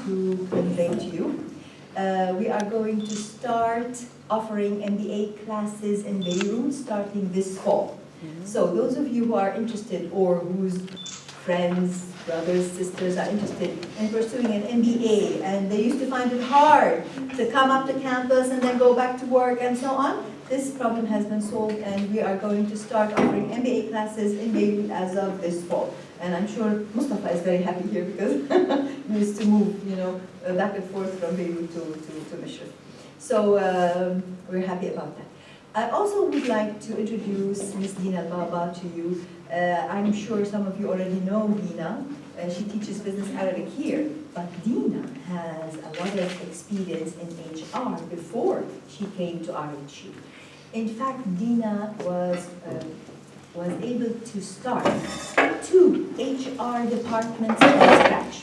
to convey to you. We are going to start offering MBA classes in Beirut starting this fall. So those of you who are interested or whose friends, brothers, sisters are interested in pursuing an MBA and they used to find it hard to come up to campus and then go back to work and so on, this problem has been solved and we are going to start offering MBA classes in Beirut as of this fall. And I'm sure Mustafa is very happy here because he used to move, back and forth from Beirut to Mishr. So we're happy about that. I also would like to introduce Ms. Dina Al Baba to you. I'm sure some of you already know Dina. She teaches business Arabic here, but Dina has a lot of experience in HR before she came to RHU. In fact, Dina was able to start 2 HR departments from scratch.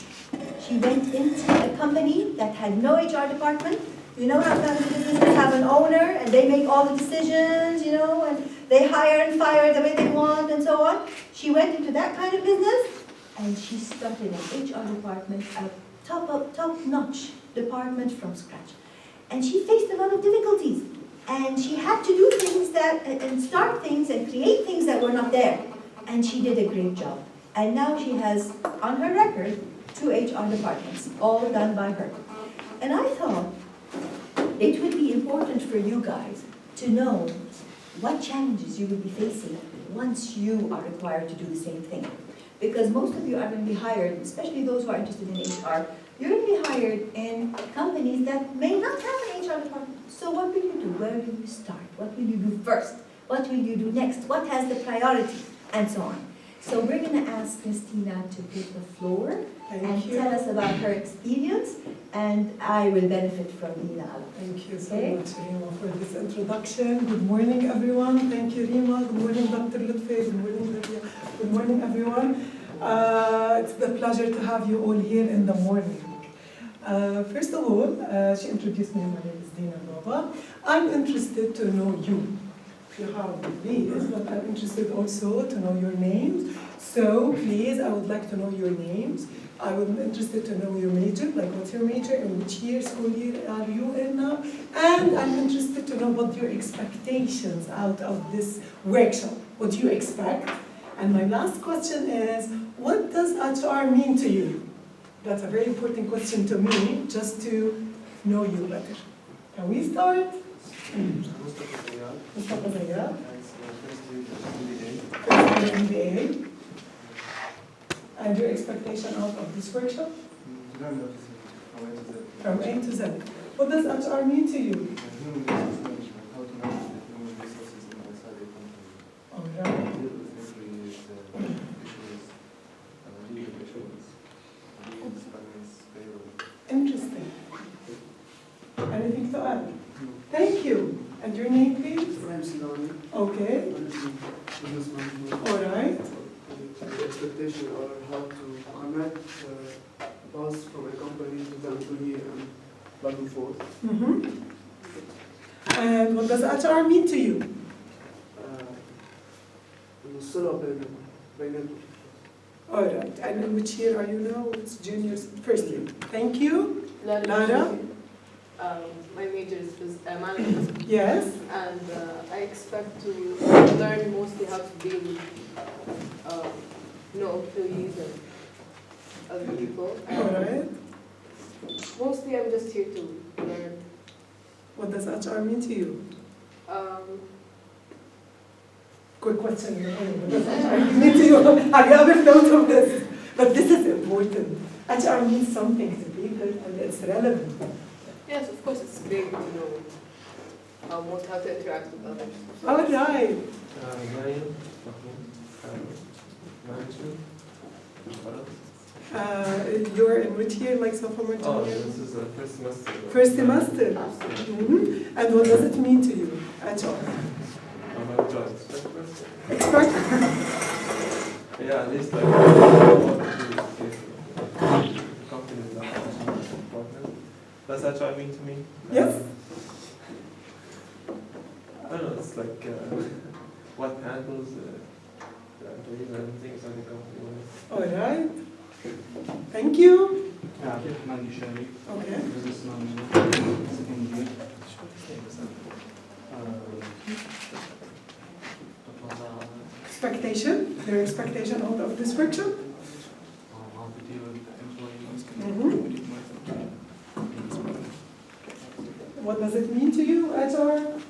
She went into a company that had no HR department. You know how family businesses have an owner and they make all the decisions, and they hire and fire the way they want and so on. She went into that kind of business and she started an HR department, a top-notch department from scratch. And she faced a lot of difficulties. And she had to do things and start things and create things that were not there. And she did a great job. And now she has, on her record, 2 HR departments, all done by her. And I thought it would be important for you guys to know what challenges you will be facing once you are required to do the same thing. Because most of you are going to be hired, especially those who are interested in HR, you're going to be hired in companies that may not have an HR department. So what will you do? Where do you start? What will you do first? What will you do next? What has the priority? And so on. So we're going to ask Ms. Tina to take the floor and tell us about her experience, and I will benefit from Dina. Thank you so much, Rima, for this introduction. Good morning, everyone. Thank you, Rima. Good morning, Dr. Lutfi. Good morning, Rabia. Good morning, everyone. It's a pleasure to have you all here in the morning. First of all, she introduced me. My name is Dina Al Baba. I'm interested to know you. You have these, but I'm interested also to know your names. So please, I would like to know your names. I would be interested to know your major, like what's your major, and which school year are you in now? And I'm interested to know what your expectations out of this workshop. What do you expect? And my last question is, what does HR mean to you? That's a very important question to me, just to know you better. Can we start? Mustafa Zayad. First year MBA. And your expectation out of this workshop? From A to Z. What does HR mean to you? All right. Interesting. Anything to add? Thank you. And your name, please? Okay. All right. The expectation or how to connect boss from a company to the employee and back and forth. And what does HR mean to you? All right. And in which year are you now? It's juniors, first year. Thank you. Lara? My major is management. Yes. And I expect to learn mostly how to deal with employees and other people. All right. Mostly I'm just here to learn. What does HR mean to you? Quick question. What does HR mean to you? Have you ever thought of this? But this is important. HR means something to people and it's relevant. Yes, of course it's great to know how to interact with others. All right. You're in which year, like sophomore, junior? Oh, this is the first semester. First semester. And what does it mean to you, HR? I'm a job Expert? Yeah, at least like what companies that are important. Does HR mean to me? Yes. I don't know, it's like what handles the employees and things like the company. All right. Thank you. كيف ما نشارك expectation, their expectation out of this workshop. How to deal with employees. What does it mean to you, HR?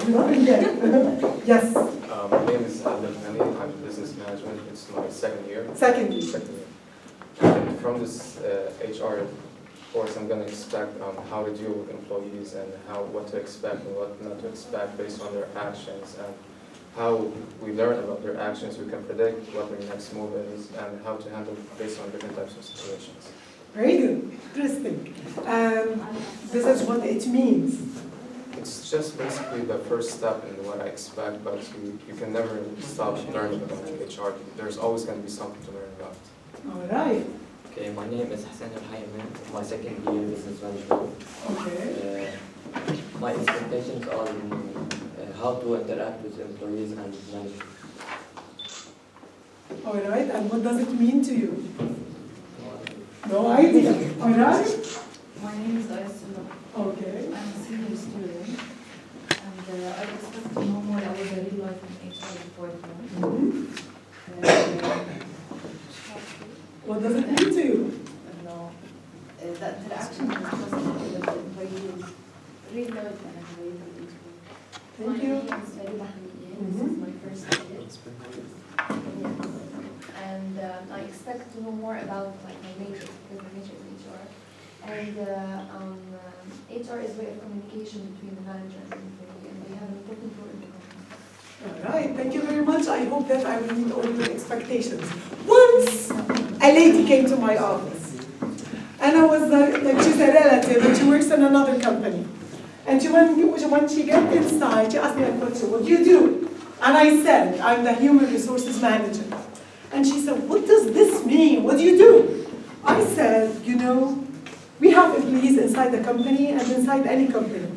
Nothing yet. Yes, My name is Abdel Hani. I'm business management. It's my second year. secondly. And from this HR course, I'm going to expect how to deal with employees and what to expect and what not to expect based on their actions, and how we learn about their actions. We can predict what their next move is and how to handle based on different types of situations. Very good, interesting. This is what it means. It's just basically the first step in what I expect, but you can never stop learning about HR. There's always going to be something to learn about. All right, Okay, my name is Hassan Al Hayman, my second year business management. okay. My expectations are how to interact with employees and management. All right, and what does it mean to you? No idea, all right? My name is Aysel. Okay. I'm a senior student, and I expect to know more about the real life in HR department. What does it mean to you? The interaction with the employees, real life and employees. Thank you. My name is Hariri. This is my first year. Yes. And I expect to know more about my major, because my major is HR. And HR is a way of communication between the manager and the employee, and they have an important role in the company. All right, thank you very much. I hope that I will meet all your expectations. Once a lady came to my office, and I was like, she's a relative, and she works in another company. And when she got inside, she asked me a question, what do you do? And I said, I'm the human resources manager. And she said, what does this mean? What do you do? I said, we have employees inside the company and inside any company.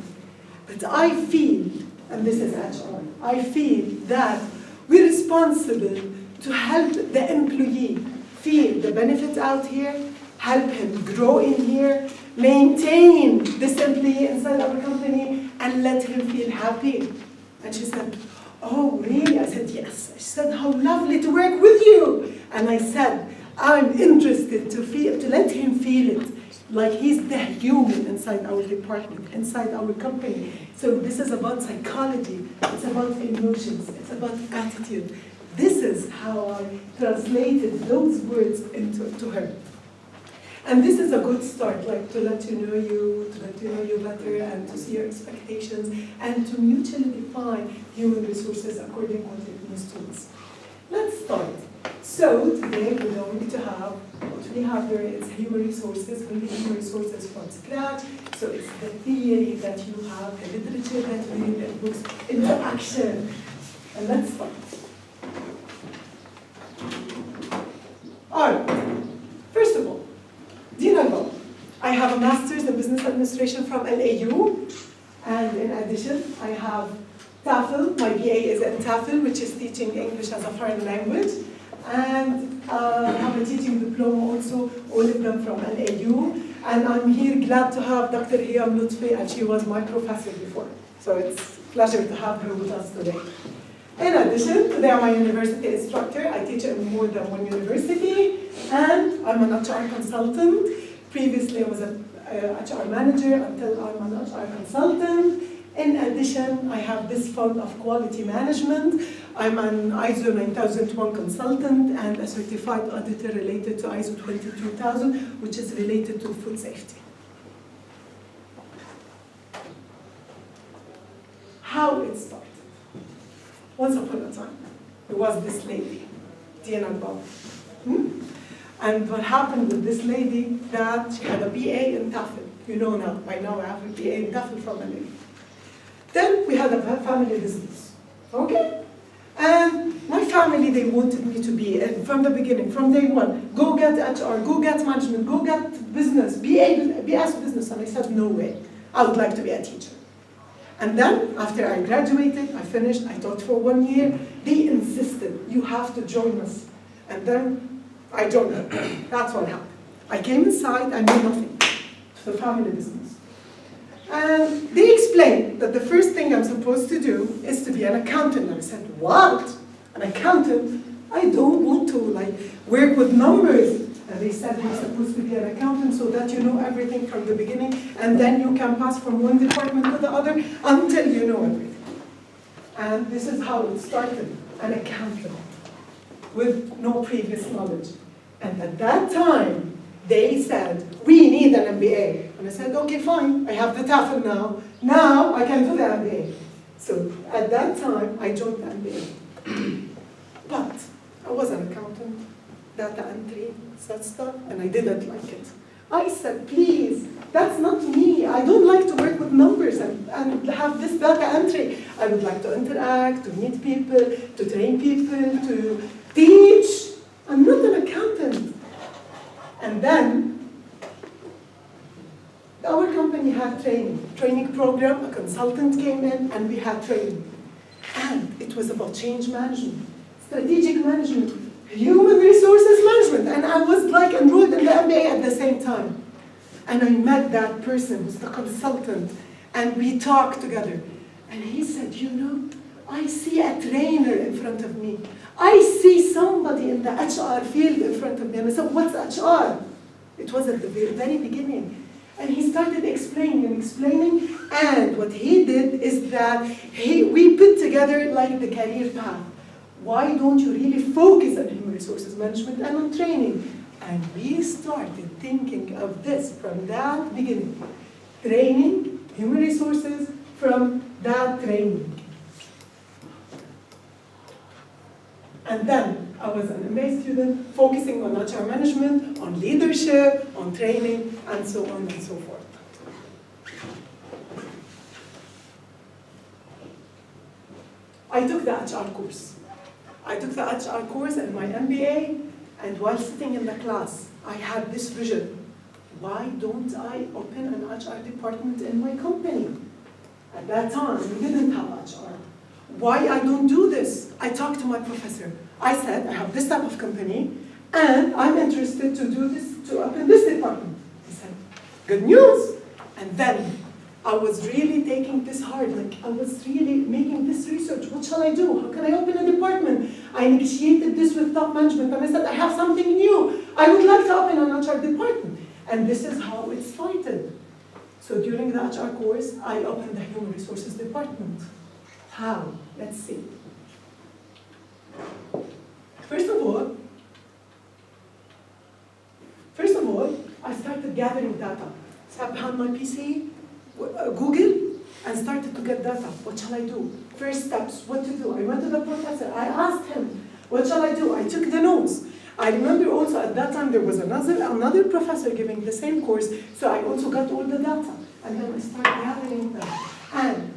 But I feel, and this is HR, I feel that we're responsible to help the employee feel the benefits out here, help him grow in here, maintain this employee inside our company, and let him feel happy. And she said, oh, really? I said, yes. She said, how lovely to work with you. And I said, I'm interested to let him feel it, like he's the human inside our department, inside our company. So this is about psychology, it's about emotions, it's about attitude. This is how I translated those words to her. And this is a good start, like to let you know you better, and to see your expectations, and to mutually define human resources according to what it means to us. Let's start. So today we're going to have, what we have here is human resources, building human resources from scratch. So it's the theory that you have, the literature that you read, the books, into action. And let's start. All right. First of all, Dina Al Baba. I have a master's in business administration from LAU, and in addition, I have TOEFL. My BA is in TOEFL, which is teaching English as a foreign language, and I have a teaching diploma also, all of them from LAU. And I'm here glad to have Dr. Hiyam Lutfi, and she was my professor before. So it's a pleasure to have her with us today. In addition, today I'm a university instructor. I teach in more than one university, and I'm an HR consultant. Previously, I was an HR manager until I'm an HR consultant. In addition, I have this fund of quality management. I'm an ISO 9001 consultant and a certified auditor related to ISO 22000, which is related to food safety. How it started. Once upon a time, there was this lady, Dina Al Baba. And what happened with this lady, that she had a BA in TOEFL. You know now, by now I have a BA in TOEFL from LA. Then we had a family business, okay? And my family, they wanted me to be, from the beginning, from day one, go get HR, go get management, go get business, BS business. And I said, no way, I would like to be a teacher. And then, after I graduated, I finished, I taught for 1 year, they insisted, you have to join us. And then, I joined them. That's what happened. I came inside, I knew nothing. the family business. And they explained that the first thing I'm supposed to do is to be an accountant. And I said, what? An accountant? I don't want to work with numbers. And they said you're supposed to be an accountant so that you know everything from the beginning, and then you can pass from one department to the other until you know everything. And this is how it started, an accountant with no previous knowledge. And at that time, they said, we need an MBA. And I said, okay, fine, I have the TOEFL now. Now I can do the MBA. So at that time, I joined the MBA. But I was an accountant, data entry, such stuff, and I didn't like it. I said, please, that's not me. I don't like to work with numbers and have this data entry. I would like to interact, to meet people, to train people, to teach. I'm not an accountant. And then our company had training program, a consultant came in and we had training. And it was about change management, strategic management, human resources management. And I was enrolled in the MBA at the same time. And I met that person who's the consultant and we talked together. And he said, you know, I see a trainer in front of me. I see somebody in the HR field in front of me. And I said, what's HR? It was at the very beginning. And he started explaining and explaining. And what he did is that we put together the career path. Why don't you really focus on human resources management and on training? And we started thinking of this from that beginning. Training, human resources, from that training. And then I was an MBA student focusing on HR management, on leadership, on training, and so on and so forth. I took the HR course. I took the HR course and my MBA, and while sitting in the class, I had this vision. Why don't I open an HR department in my company? At that time, we didn't have HR. Why I don't do this? I talked to my professor. I said, I have this type of company, and I'm interested to do this, to open this department. He said, good news. And then I was really taking this hard, I was really making this research. What shall I do? How can I open a department? I negotiated this with top management, and I said, I have something new. I would like to open an HR department. And this is how it started. So during the HR course, I opened the Human Resources Department. How? Let's see. First of all, I started gathering data. Sat behind my PC, Google, and started to get data. What shall I do? First steps, what to do? I went to the professor. I asked him, what shall I do? I took the notes. I remember also at that time there was another professor giving the same course, so I also got all the data. And then I started gathering them. And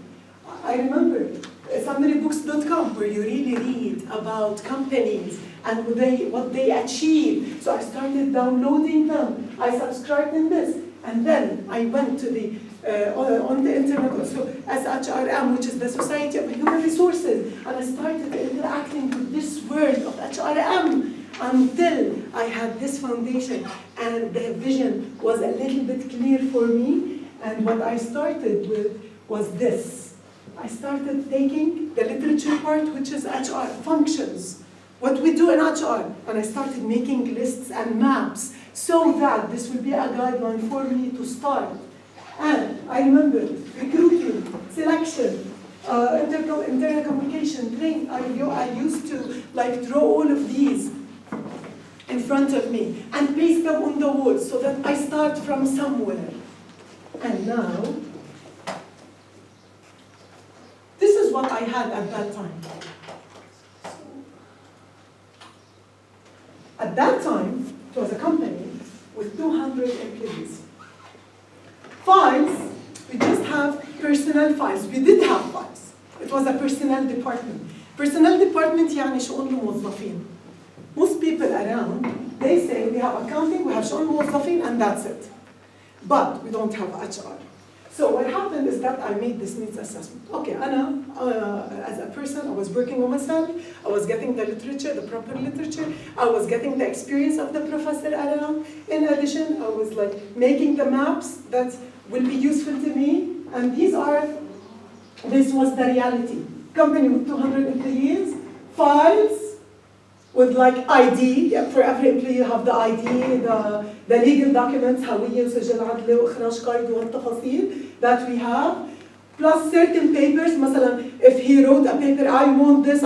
I remember summarybooks.com, where you really read about companies and what they achieve. So I started downloading them. I subscribed in this. And then I went to the on the internet also as HRM, which is the Society of Human Resources, and I started interacting with this world of HRM until I had this foundation and the vision was a little bit clear for me. And what I started with was this. I started taking the literature part, which is HR functions, what we do in HR, and I started making lists and maps so that this will be a guideline for me to start. And I remember recruiting, selection, internal communication, training. I used to draw all of these in front of me and paste them on the wall so that I start from somewhere. And now, this is what I had at that time. At that time, it was a company with 200 employees. Files, we just have personnel files. We did have files. It was a personnel department. Personnel department يعني شؤون الموظفين. Most people around, they say we have accounting, we have شؤون الموظفين, and that's it. But we don't have HR. So what happened is that I made this needs assessment. Okay, Anna, as a person, I was working on myself. I was getting the literature, the proper literature. I was getting the experience of the professor around. In addition, I was like making the maps that will be useful to me. And this was the reality. Company with 200 employees, files with like ID. Yeah, for every employee you have the ID, the legal documents, هوية وسجل عدلي وإخراج قيد والتفاصيل that we have, plus certain papers. مثلا, if he wrote a paper, I want this,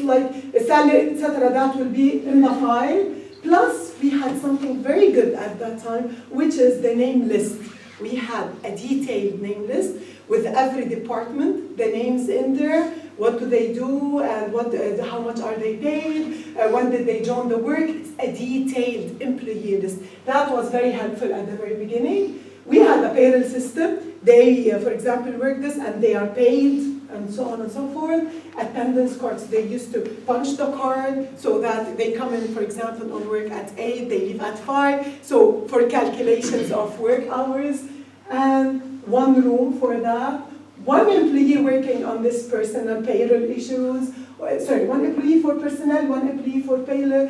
like a salary, etc., that will be in the file. Plus, we had something very good at that time, which is the name list. We had a detailed name list with every department, the names in there, what do they do, and how much are they paid, when did they join the work. It's a detailed employee list. That was very helpful at the very beginning. We had a payroll system. They, for example, work this and they are paid, and so on and so forth. Attendance cards, they used to punch the card so that they come in, for example, on work at 8, they leave at 5. So for calculations of work hours, and one room for that. One employee working on this personal payroll issues, one employee for personnel, one employee for payroll,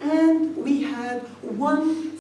and we had one